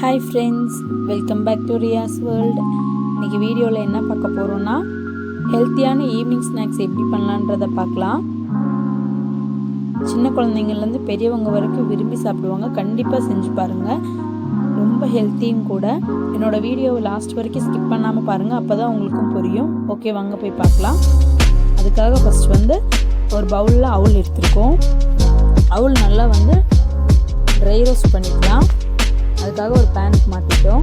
Hi friends, welcome back to Riyas world. இன்றைக்கி வீடியோவில் என்ன பார்க்க போகிறோன்னா, ஹெல்த்தியான ஈவினிங் ஸ்நாக்ஸ் எப்படி பண்ணலான்றதை பார்க்கலாம். சின்ன குழந்தைங்கள்லேருந்து பெரியவங்க வரைக்கும் விரும்பி சாப்பிடுவாங்க. கண்டிப்பாக செஞ்சு பாருங்கள், ரொம்ப ஹெல்த்தியும் கூட. என்னோடய வீடியோவை லாஸ்ட் வரைக்கும் ஸ்கிப் பண்ணாமல் பாருங்கள், அப்போ தான் உங்களுக்கும் புரியும். ஓகே, வாங்க போய் பார்க்கலாம். அதுக்காக ஃபஸ்ட் ஒரு பவுலில் அவுல் எடுத்துருக்கோம். அவுல் நல்லா ட்ரை ரோஸ்ட் பண்ணிக்கலாம். அதுக்காக ஒரு பேனுக்கு மாற்றிட்டோம்.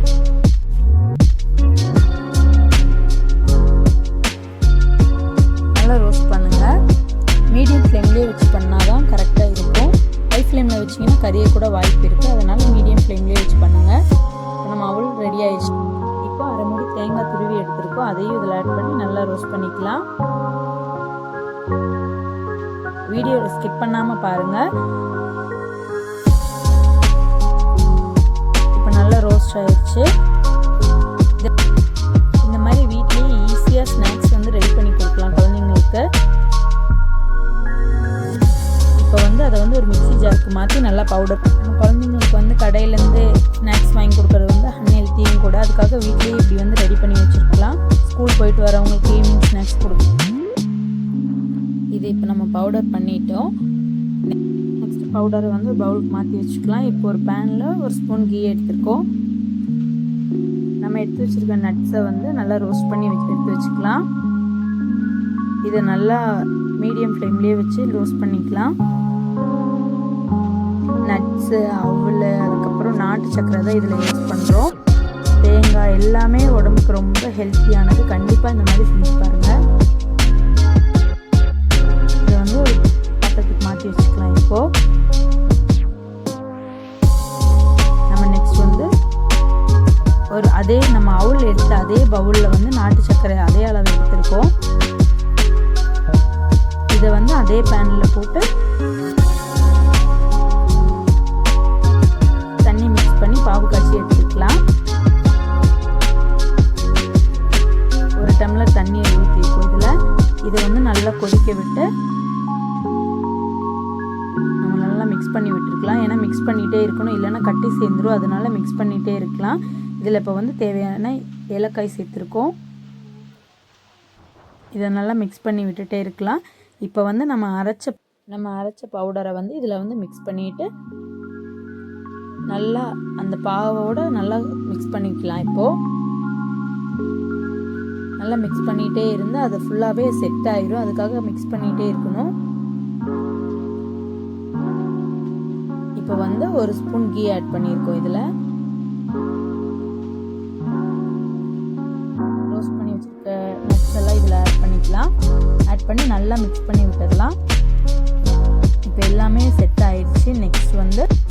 நல்லா ரோஸ்ட் பண்ணுங்கள். மீடியம் ஃப்ளேம்லேயே வச்சு பண்ணால் தான் கரெக்டாக இருக்கும். ஹை ஃப்ளேமில் வச்சிங்கன்னா கறியை கூட வாய்ப்பு இருக்குது. அதனால் மீடியம் ஃப்ளேம்லேயே வச்சு பண்ணுங்கள். இப்போ நம்ம அவள் ரெடி ஆகிடுச்சு. இப்போ அரை மூடி தேங்காய் துருவி எடுத்துருக்கோம். அதையும் இதில் ஆட் பண்ணி நல்லா ரோஸ்ட் பண்ணிக்கலாம். வீடியோவை ஸ்கிப் பண்ணாமல் பாருங்கள். ரோஸ்ட் ஆயிடுச்சு. இந்த மாதிரி வீட்லேயே ஈஸியாக ஸ்நாக்ஸ் ரெடி பண்ணி கொடுக்கலாம் குழந்தைங்களுக்கு. இப்போ அதை ஒரு மிக்ஸி ஜாருக்கு மாற்றி நல்லா பவுடர். குழந்தைங்களுக்கு கடையிலேருந்து ஸ்நாக்ஸ் வாங்கி கொடுக்குறது அன்ஹெல்த்தியும் கூட. அதுக்காக வீட்லேயே இப்படி ரெடி பண்ணி வச்சுருக்கலாம். ஸ்கூல் போயிட்டு வரவங்களுக்கு ஈவினிங் ஸ்நாக்ஸ் கொடுக்கலாம். இது இப்போ நம்ம பவுடர் பண்ணிட்டோம். நெக்ஸ்ட் பவுடரை ஒரு பவுலுக்கு மாற்றி வச்சுக்கலாம். இப்போ ஒரு பேனில் ஒரு ஸ்பூன் கீ எடுத்துருக்கோம். நம்ம எடுத்து வச்சுருக்க நட்ஸை நல்லா ரோஸ்ட் பண்ணி எடுத்து வச்சுக்கலாம். இதை நல்லா மீடியம் ஃப்ளேம்லேயே வச்சு ரோஸ்ட் பண்ணிக்கலாம். நட்ஸு, அவல், அதுக்கப்புறம் நாட்டு சக்கரை தான் இதில் யூஸ் பண்ணுறோம். தேங்காய் எல்லாமே உடம்புக்கு ரொம்ப ஹெல்த்தியானது. கண்டிப்பாக இந்த மாதிரி செஞ்சு பாருங்கள். இதை ஒரு பாத்திரத்துக்கு மாற்றி வச்சுக்கலாம். இப்போது அதே நம்ம அவுல் எடுத்து அதே பவுலில் நாட்டு சர்க்கரை அதே அளவு எடுத்துருக்கோம். இதை அதே பேனில் போட்டு தண்ணி மிக்ஸ் பண்ணி பாவு காய்ச்சி எடுத்துக்கலாம். ஒரு டம்ளர் தண்ணியை ஊற்றிருக்கோம். இதை நல்லா கொதிக்க விட்டு நம்ம நல்லா மிக்ஸ் பண்ணி விட்டுருக்கலாம். ஏன்னா மிக்ஸ் பண்ணிகிட்டே இருக்கணும், இல்லைன்னா கட்டி சேர்ந்துடும். அதனால மிக்ஸ் பண்ணிகிட்டே இருக்கலாம். இதில் இப்போ தேவையான ஏலக்காய் சேர்த்துருக்கோம். இதை நல்லா மிக்ஸ் பண்ணி விட்டுட்டே இருக்கலாம். இப்போ நம்ம அரைச்ச பவுடரை இதில் மிக்ஸ் பண்ணிவிட்டு நல்லா அந்த பாவோட நல்லா மிக்ஸ் பண்ணிக்கலாம். இப்போது நல்லா மிக்ஸ் பண்ணிகிட்டே இருந்தால் அது ஃபுல்லாகவே செட் ஆயிடும். அதுக்காக மிக்ஸ் பண்ணிகிட்டே இருக்கணும். இப்போ ஒரு ஸ்பூன் கீ ஆட் பண்ணியிருக்கோம். இதில் ரோஸ்ட் பண்ணி வச்சுருக்க நட்ஸ் எல்லாம் இதில் ஆட் பண்ணிக்கலாம். ஆட் பண்ணி நல்லா மிக்ஸ் பண்ணி விட்டுடலாம். இப்போ எல்லாமே செட் ஆயிடுச்சு. நெக்ஸ்ட்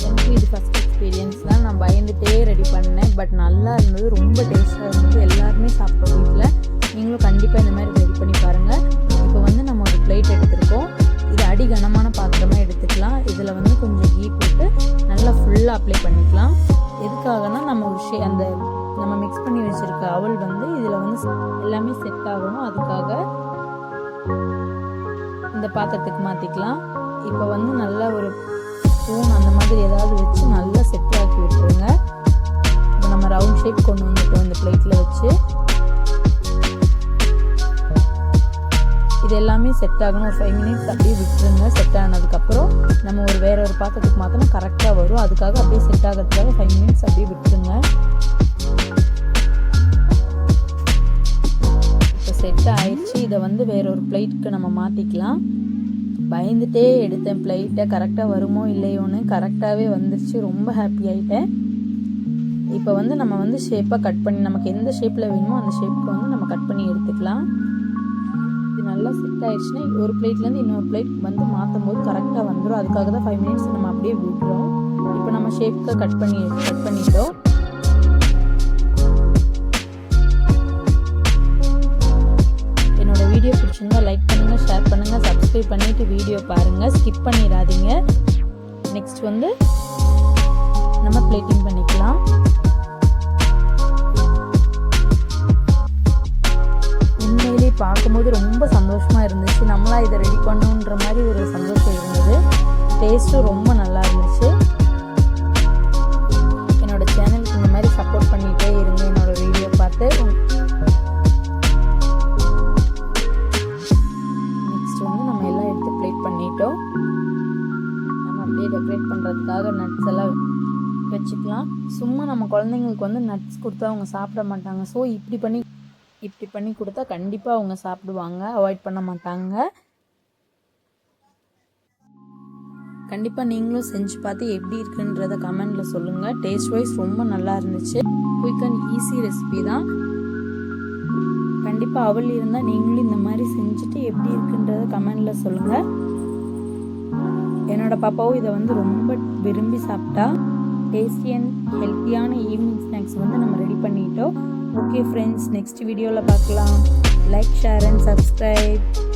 எனக்கு இது ஃபஸ்ட் எக்ஸ்பீரியன்ஸ் தான். நான் பயந்துகிட்டே ரெடி பண்ணேன். பட் நல்லா இருந்தது, ரொம்ப டேஸ்ட்டாக இருந்தது. எல்லாருமே சாப்பிட்டோம் வீட்டில். நீங்களும் கண்டிப்பாக இந்த மாதிரி ரெடி பண்ணி பாருங்கள். இப்போ நம்ம ஒரு பிளேட் எடுத்துருக்கோம். இது அடி கனமான பாத்திரமாக எடுத்துக்கலாம். இதில் கொஞ்சம் கீ போட்டு நல்லா ஃபுல்லாக அப்ளை பண்ணிக்கலாம். எதுக்காகனா நம்ம அந்த நம்ம மிக்ஸ் பண்ணி வச்சுருக்க அவல் இதில் எல்லாமே செட் ஆகணும். அதுக்காக இந்த பாத்திரத்துக்கு மாற்றிக்கலாம். இப்போ நல்லா ஒரு ஸ்பூன் அந்த மாதிரி ஏதாவது வச்சு நல்லா செட் ஆக்கி விட்டுருங்க. இப்போ நம்ம ரவுண்ட் ஷேப் கொண்டு வந்துட்டோம் இந்த பிளேட்டில் வச்சு. இது எல்லாமே செட் ஆகணும். ஒரு 5 மினிட்ஸ் அப்படியே விட்டுருங்க. செட் ஆனதுக்கப்புறம் நம்ம வேற ஒரு பாத்திரத்துக்கு மாற்றினா கரெக்டாக வரும். அதுக்காக அப்படியே செட் ஆகிறதுக்காக 5 மினிட்ஸ் அப்படியே விட்டுருங்க. இப்போ செட் ஆயிடுச்சு. இதை வேற ஒரு பிளேட்டுக்கு நம்ம மாற்றிக்கலாம். பயந்துட்டே எடுத்தேன் பிளேட்டை, கரெக்டாக வருமோ இல்லையோன்னு. கரெக்டாகவே வந்துருச்சு. ரொம்ப ஹாப்பி ஆகிட்டேன். இப்போ நம்ம ஷேப்பாக கட் பண்ணி நமக்கு எந்த ஷேப்பில் வேணுமோ அந்த ஷேப்புக்கு நம்ம கட் பண்ணி எடுத்துக்கலாம். நல்லா செட் ஆயிடுச்சுன்னா ஒரு பிளேட்லேருந்து இன்னொரு பிளேட் மாற்றும் போது கரெக்டாக வந்துடும். அதுக்காக தான் 5 மினிட்ஸ் நம்ம அப்படியே விட்டுறோம். இப்போ நம்ம ஷேப்புக்கு கட் பண்ணிட்டோம். என்னோட வீடியோ பிடிச்சிருந்தா லைக் பண்ணுங்கள், ஷேர் பண்ணுங்கள், சப்ஸ்கிரைப் பண்ணிவிட்டு வீடியோ பாருங்கள். ஸ்கிப் பண்ணிடாதீங்க. நெக்ஸ்ட் நம்ம பிளேட்டிங் பண்ணிக்கலாம். பார்க்கும்போது ரொம்ப சந்தோஷமாக இருந்துச்சு. நம்மளாக இதை ரெடி பண்ணணுன்ற மாதிரி ஒரு சந்தோஷம் இருந்தது. டேஸ்ட்டும் ரொம்ப நல்லா இருந்துச்சு. என்னோடய சேனலுக்கு இந்த மாதிரி அப்படியே டெக்கரேட் பண்ணுறதுக்காக நட்ஸ் எல்லாம் வச்சுக்கலாம். சும்மா நம்ம குழந்தைங்களுக்கு வந்து நட்ஸ் கொடுத்தா அவங்க சாப்பிட மாட்டாங்க. ஸோ இப்படி பண்ணி கொடுத்தா கண்டிப்பாக அவங்க சாப்பிடுவாங்க, அவாய்ட் பண்ண மாட்டாங்க. கண்டிப்பாக நீங்களும் செஞ்சு பார்த்து எப்படி இருக்குன்றத கமெண்டில் சொல்லுங்கள். டேஸ்ட் வைஸ் ரொம்ப நல்லா இருந்துச்சு. குயிக் அண்ட் ஈஸி ரெசிபி தான். கண்டிப்பாக அவள் இருந்தால் நீங்களும் இந்த மாதிரி செஞ்சுட்டு எப்படி இருக்குன்றத கமெண்டில் சொல்லுங்கள். என்னோடய பாப்பாவும் இதை வந்து ரொம்ப விரும்பி சாப்பிட்டா. டேஸ்டி அண்ட் ஹெல்த்தியான ஈவினிங் ஸ்நாக்ஸ் வந்து நம்ம ரெடி பண்ணிட்டோம். ஓகே ஃப்ரெண்ட்ஸ், நெக்ஸ்ட் வீடியோவில் பார்க்கலாம். Like, share and subscribe.